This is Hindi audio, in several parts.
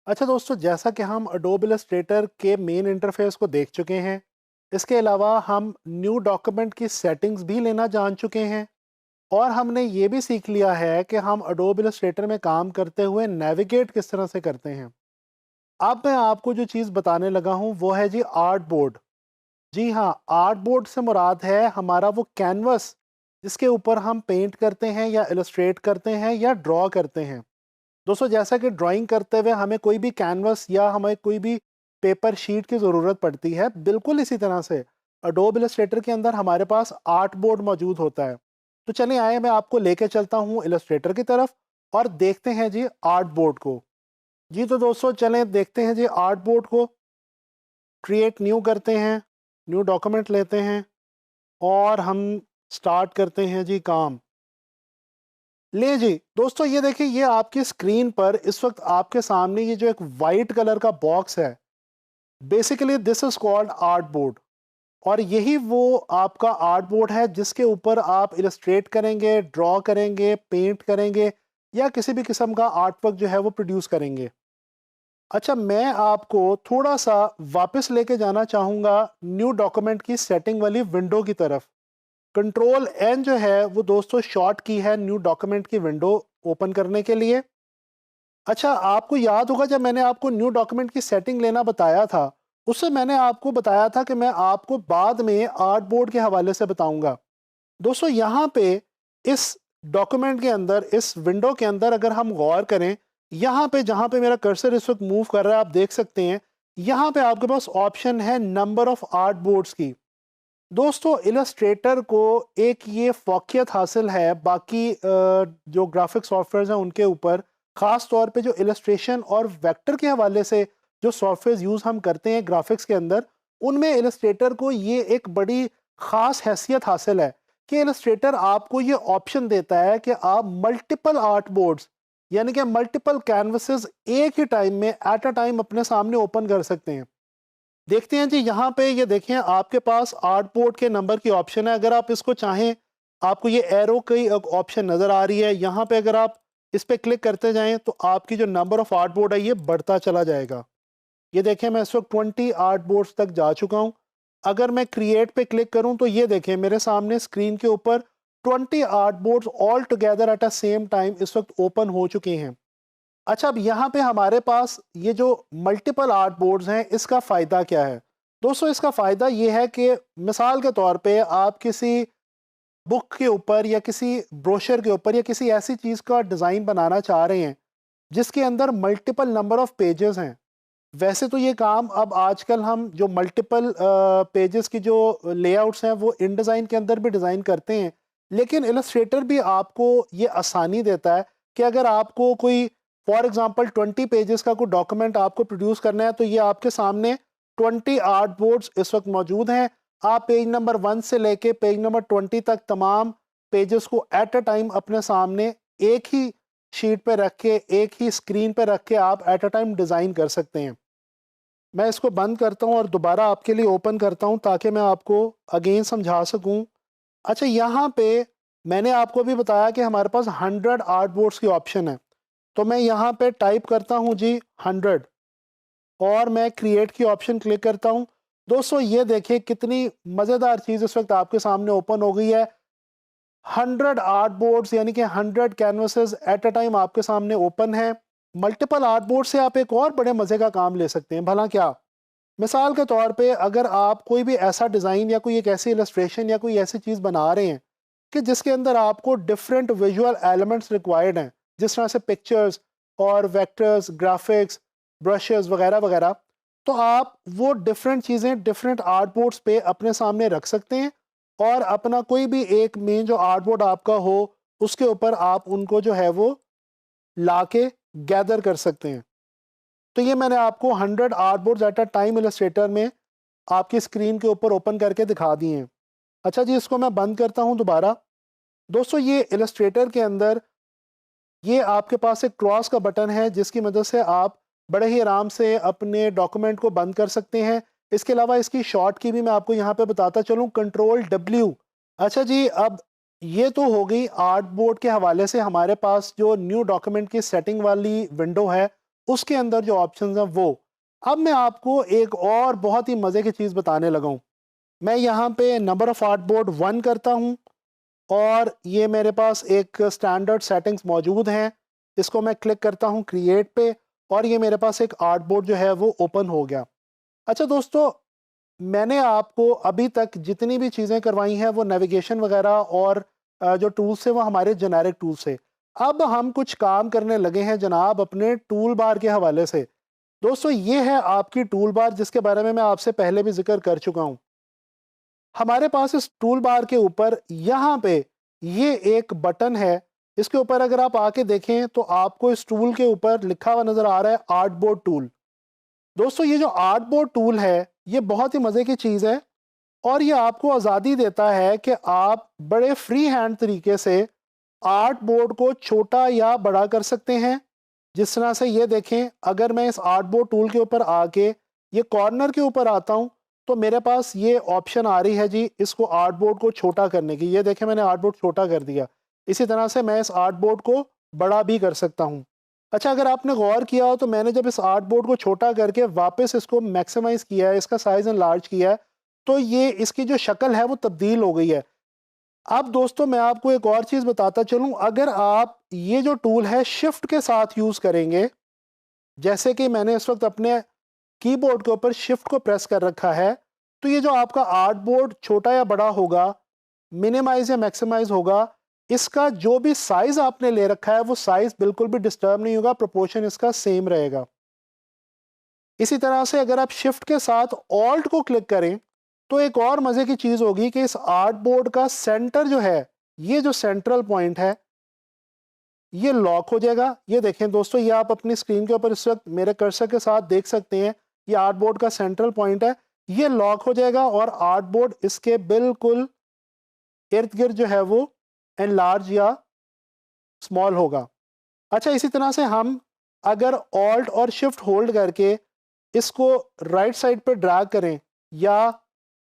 अच्छा दोस्तों, जैसा कि हम अडोब इलस्ट्रेटर के मेन इंटरफेस को देख चुके हैं, इसके अलावा हम न्यू डॉक्यूमेंट की सेटिंग्स भी लेना जान चुके हैं और हमने ये भी सीख लिया है कि हम अडोब इलस्ट्रेटर में काम करते हुए नेविगेट किस तरह से करते हैं। अब मैं आपको जो चीज़ बताने लगा हूँ वो है जी आर्ट बोर्ड। जी हाँ, आर्ट बोर्ड से मुराद है हमारा वो कैनवस जिसके ऊपर हम पेंट करते हैं या इलस्ट्रेट करते हैं या ड्रॉ करते हैं। दोस्तों, जैसा कि ड्राइंग करते हुए हमें कोई भी कैनवस या हमें कोई भी पेपर शीट की ज़रूरत पड़ती है, बिल्कुल इसी तरह से अडोब इलस्ट्रेटर के अंदर हमारे पास आर्ट बोर्ड मौजूद होता है। तो चलिए आए, मैं आपको लेके चलता हूँ इलस्ट्रेटर की तरफ और देखते हैं जी आर्ट बोर्ड को। जी तो दोस्तों, चलें देखते हैं जी आर्ट बोर्ड को। क्रिएट न्यू करते हैं, न्यू डॉक्यूमेंट लेते हैं और हम स्टार्ट करते हैं जी काम। ले जी दोस्तों, ये देखिए, ये आपकी स्क्रीन पर इस वक्त आपके सामने ये जो एक वाइट कलर का बॉक्स है, basically this is called art board. और यही वो आपका आर्ट बोर्ड है जिसके ऊपर आप इलस्ट्रेट करेंगे, ड्रॉ करेंगे, पेंट करेंगे या किसी भी किस्म का आर्ट वर्क जो है वो प्रोड्यूस करेंगे। अच्छा, मैं आपको थोड़ा सा वापस लेके जाना चाहूँगा न्यू डॉक्यूमेंट की सेटिंग वाली विंडो की तरफ। कंट्रोल एन जो है वो दोस्तों शॉर्ट की है न्यू डॉक्यूमेंट की विंडो ओपन करने के लिए। अच्छा, आपको याद होगा जब मैंने आपको न्यू डॉक्यूमेंट की सेटिंग लेना बताया था, उससे मैंने आपको बताया था कि मैं आपको बाद में आर्ट बोर्ड के हवाले से बताऊंगा। दोस्तों, यहाँ पे इस डॉक्यूमेंट के अंदर, इस विंडो के अंदर अगर हम गौर करें, यहाँ पे जहाँ पे मेरा कर्सर इस वक्त मूव कर रहा है आप देख सकते हैं, यहाँ पे आपके पास ऑप्शन है नंबर ऑफ आर्ट बोर्ड्स की। दोस्तों, इलस्ट्रेटर को एक ये फ़ौक़ियत हासिल है बाकी जो ग्राफिक सॉफ्टवेयर्स हैं उनके ऊपर, ख़ास तौर पे जो इलस्ट्रेशन और वेक्टर के हवाले से जो सॉफ्टवेयर्स यूज़ हम करते हैं ग्राफिक्स के अंदर, उनमें इलस्ट्रेटर को ये एक बड़ी ख़ास हैसियत हासिल है कि इलस्ट्रेटर आपको ये ऑप्शन देता है कि आप मल्टीपल आर्ट बोर्ड्स, यानी कि मल्टीपल कैनवसेस एक ही टाइम में एट अ टाइम अपने सामने ओपन कर सकते हैं। देखते हैं जी, यहाँ पे ये देखें, आपके पास आर्ट बोर्ड के नंबर की ऑप्शन है। अगर आप इसको चाहें, आपको ये एरो की ऑप्शन नज़र आ रही है, यहाँ पे अगर आप इस पे क्लिक करते जाएं तो आपकी जो नंबर ऑफ आर्ट बोर्ड है ये बढ़ता चला जाएगा। ये देखें, मैं इस वक्त 20 आर्ट बोर्ड्स तक जा चुका हूँ। अगर मैं क्रिएट पे क्लिक करूँ तो ये देखें, मेरे सामने स्क्रीन के ऊपर 20 art boards all together at a same time इस वक्त ओपन हो चुके हैं। अच्छा, अब यहाँ पे हमारे पास ये जो मल्टीपल आर्ट बोर्ड्स हैं, इसका फ़ायदा क्या है? दोस्तों, इसका फ़ायदा ये है कि मिसाल के तौर पे आप किसी बुक के ऊपर या किसी ब्रोशर के ऊपर या किसी ऐसी चीज़ का डिज़ाइन बनाना चाह रहे हैं जिसके अंदर मल्टीपल नंबर ऑफ पेजेस हैं। वैसे तो ये काम अब आजकल हम जो मल्टीपल पेजेस की जो लेआउट्स हैं वो इन डिज़ाइन के अंदर भी डिज़ाइन करते हैं, लेकिन इलस्ट्रेटर भी आपको ये आसानी देता है कि अगर आपको कोई फॉर एग्जांपल 20 पेजेस का कोई डॉक्यूमेंट आपको प्रोड्यूस करना है, तो ये आपके सामने 20 आर्ट बोर्ड्स इस वक्त मौजूद हैं। आप पेज नंबर 1 से लेके पेज नंबर 20 तक तमाम पेजेस को एट अ टाइम अपने सामने एक ही शीट पे रख के, एक ही स्क्रीन पे रख के आप एट अ टाइम डिज़ाइन कर सकते हैं। मैं इसको बंद करता हूँ और दोबारा आपके लिए ओपन करता हूँ ताकि मैं आपको अगेन समझा सकूँ। अच्छा, यहाँ पे मैंने आपको भी बताया कि हमारे पास 100 आर्ट बोर्ड्स की ऑप्शन है। तो मैं यहाँ पे टाइप करता हूँ जी 100 और मैं क्रिएट की ऑप्शन क्लिक करता हूँ। दोस्तों, ये देखिए कितनी मज़ेदार चीज़ इस वक्त आपके सामने ओपन हो गई है। 100 आर्ट बोर्ड्स यानी कि 100 कैनवसेस एट अ टाइम आपके सामने ओपन है। मल्टीपल आर्ट बोर्ड से आप एक और बड़े मज़े का काम ले सकते हैं। भला क्या? मिसाल के तौर पे अगर आप कोई भी ऐसा डिज़ाइन या कोई एक ऐसी इलस्ट्रेशन या कोई ऐसी चीज़ बना रहे हैं कि जिसके अंदर आपको डिफरेंट विजुअल एलिमेंट्स रिक्वायर्ड हैं, जिस तरह से पिक्चर्स और वेक्टर्स, ग्राफिक्स, ब्रशेस वगैरह वगैरह, तो आप वो डिफरेंट चीज़ें डिफरेंट आर्ट बोर्ड्स पे अपने सामने रख सकते हैं और अपना कोई भी एक मेन जो आर्ट बोर्ड आपका हो उसके ऊपर आप उनको जो है वो ला के गैदर कर सकते हैं। तो ये मैंने आपको 100 artboards at a time Illustrator में आपकी स्क्रीन के ऊपर ओपन करके दिखा दिए हैं। अच्छा जी, इसको मैं बंद करता हूँ दोबारा। दोस्तों, ये इलस्ट्रेटर के अंदर ये आपके पास एक क्रॉस का बटन है जिसकी मदद से आप बड़े ही आराम से अपने डॉक्यूमेंट को बंद कर सकते हैं। इसके अलावा इसकी शॉर्ट की भी मैं आपको यहाँ पे बताता चलूँ, कंट्रोल डब्ल्यू। अच्छा जी, अब ये तो हो गई आर्ट बोर्ड के हवाले से हमारे पास जो न्यू डॉक्यूमेंट की सेटिंग वाली विंडो है उसके अंदर जो ऑप्शंस हैं वो। अब मैं आपको एक और बहुत ही मज़े की चीज़ बताने लगा हूँ। मैं यहाँ पे नंबर ऑफ़ आर्टबोर्ड 1 करता हूँ और ये मेरे पास एक स्टैंडर्ड सेटिंग्स मौजूद हैं। इसको मैं क्लिक करता हूँ क्रिएट पे और ये मेरे पास एक आर्टबोर्ड जो है वो ओपन हो गया। अच्छा दोस्तों, मैंने आपको अभी तक जितनी भी चीज़ें करवाई हैं वो नेविगेशन वगैरह और जो टूल्स थे वो हमारे जेनेरिक टूल्स थे। अब हम कुछ काम करने लगे हैं जनाब अपने टूल बार के हवाले से। दोस्तों, ये है आपकी टूल बार जिसके बारे में मैं आपसे पहले भी ज़िक्र कर चुका हूँ। हमारे पास इस टूल बार के ऊपर यहाँ पे ये एक बटन है। इसके ऊपर अगर आप आके देखें तो आपको इस टूल के ऊपर लिखा हुआ नज़र आ रहा है आर्टबोर्ड टूल। दोस्तों, ये जो आर्टबोर्ड टूल है ये बहुत ही मज़े की चीज़ है और ये आपको आज़ादी देता है कि आप बड़े फ्री हैंड तरीके से आर्ट बोर्ड को छोटा या बड़ा कर सकते हैं। जिस तरह से ये देखें, अगर मैं इस आर्ट बोर्ड टूल के ऊपर आके ये कॉर्नर के ऊपर आता हूँ तो मेरे पास ये ऑप्शन आ रही है जी इसको आर्ट बोर्ड को छोटा करने की। ये देखें, मैंने आर्ट बोर्ड छोटा कर दिया। इसी तरह से मैं इस आर्ट बोर्ड को बड़ा भी कर सकता हूँ। अच्छा, अगर आपने गौर किया हो तो मैंने जब इस आर्ट बोर्ड को छोटा करके वापस इसको मैक्सिमाइज किया है, इसका साइज एंड लार्ज किया है, तो ये इसकी जो शक्ल है वो तब्दील हो गई है। अब दोस्तों, मैं आपको एक और चीज़ बताता चलूं, अगर आप ये जो टूल है शिफ्ट के साथ यूज़ करेंगे, जैसे कि मैंने इस वक्त अपने कीबोर्ड के ऊपर शिफ्ट को प्रेस कर रखा है, तो ये जो आपका आर्ट बोर्ड छोटा या बड़ा होगा, मिनिमाइज या मैक्सिमाइज होगा, इसका जो भी साइज आपने ले रखा है वो साइज बिल्कुल भी डिस्टर्ब नहीं होगा, प्रोपोर्शन इसका सेम रहेगा। इसी तरह से अगर आप शिफ्ट के साथ ऑल्ट को क्लिक करें तो एक और मज़े की चीज़ होगी कि इस आर्ट बोर्ड का सेंटर जो है, ये जो सेंट्रल पॉइंट है, ये लॉक हो जाएगा। ये देखें दोस्तों, ये आप अपनी स्क्रीन के ऊपर इस वक्त मेरे कर्सर के साथ देख सकते हैं। ये आर्ट बोर्ड का सेंट्रल पॉइंट है, ये लॉक हो जाएगा और आर्ट बोर्ड इसके बिल्कुल इर्द गिर्द जो है वो एनलार्ज या स्मॉल होगा। अच्छा, इसी तरह से हम अगर ऑल्ट और शिफ्ट होल्ड करके इसको राइट साइड पे ड्रैग करें या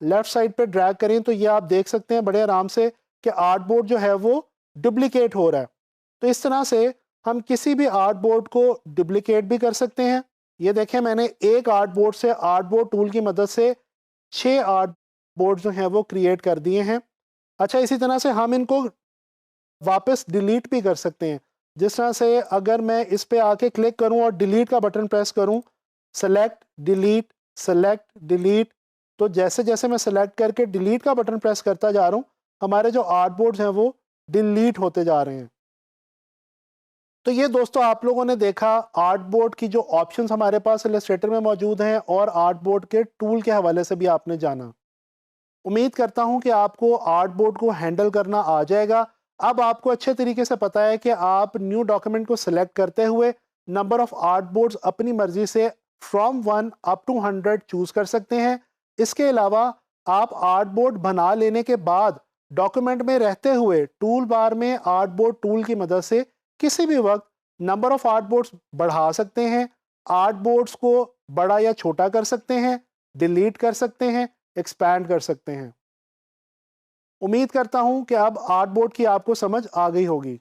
लेफ्ट साइड पे ड्रैग करें तो ये आप देख सकते हैं बड़े आराम से कि आर्ट बोर्ड जो है वो डुप्लीकेट हो रहा है। तो इस तरह से हम किसी भी आर्ट बोर्ड को डुप्लीकेट भी कर सकते हैं। ये देखें, मैंने एक आर्ट बोर्ड से आर्ट बोर्ड टूल की मदद से 6 आर्ट बोर्ड जो हैं वो क्रिएट कर दिए हैं। अच्छा, इसी तरह से हम इनको वापस डिलीट भी कर सकते हैं। जिस तरह से अगर मैं इस पे आके क्लिक करूं और डिलीट का बटन प्रेस करूं, सेलेक्ट डिलीट, तो जैसे जैसे मैं सेलेक्ट करके डिलीट का बटन प्रेस करता जा रहा हूं, हमारे जो आर्ट बोर्ड्स हैं वो डिलीट होते जा रहे हैं। तो ये दोस्तों, आप लोगों ने देखा आर्ट बोर्ड की जो ऑप्शंस हमारे पास इलस्ट्रेटर में मौजूद हैं और आर्ट बोर्ड के टूल के हवाले से भी आपने जाना। उम्मीद करता हूं कि आपको आर्ट बोर्ड को हैंडल करना आ जाएगा। अब आपको अच्छे तरीके से पता है कि आप न्यू डॉक्यूमेंट को सिलेक्ट करते हुए नंबर ऑफ आर्ट बोर्ड्स अपनी मर्जी से फ्रॉम 1 अप टू 100 चूज कर सकते हैं। इसके अलावा आप आर्ट बोर्ड बना लेने के बाद डॉक्यूमेंट में रहते हुए टूल बार में आर्ट बोर्ड टूल की मदद से किसी भी वक्त नंबर ऑफ आर्ट बोर्ड्स बढ़ा सकते हैं, आर्ट बोर्ड्स को बड़ा या छोटा कर सकते हैं, डिलीट कर सकते हैं, एक्सपैंड कर सकते हैं। उम्मीद करता हूं कि अब आर्ट बोर्ड की आपको समझ आ गई होगी।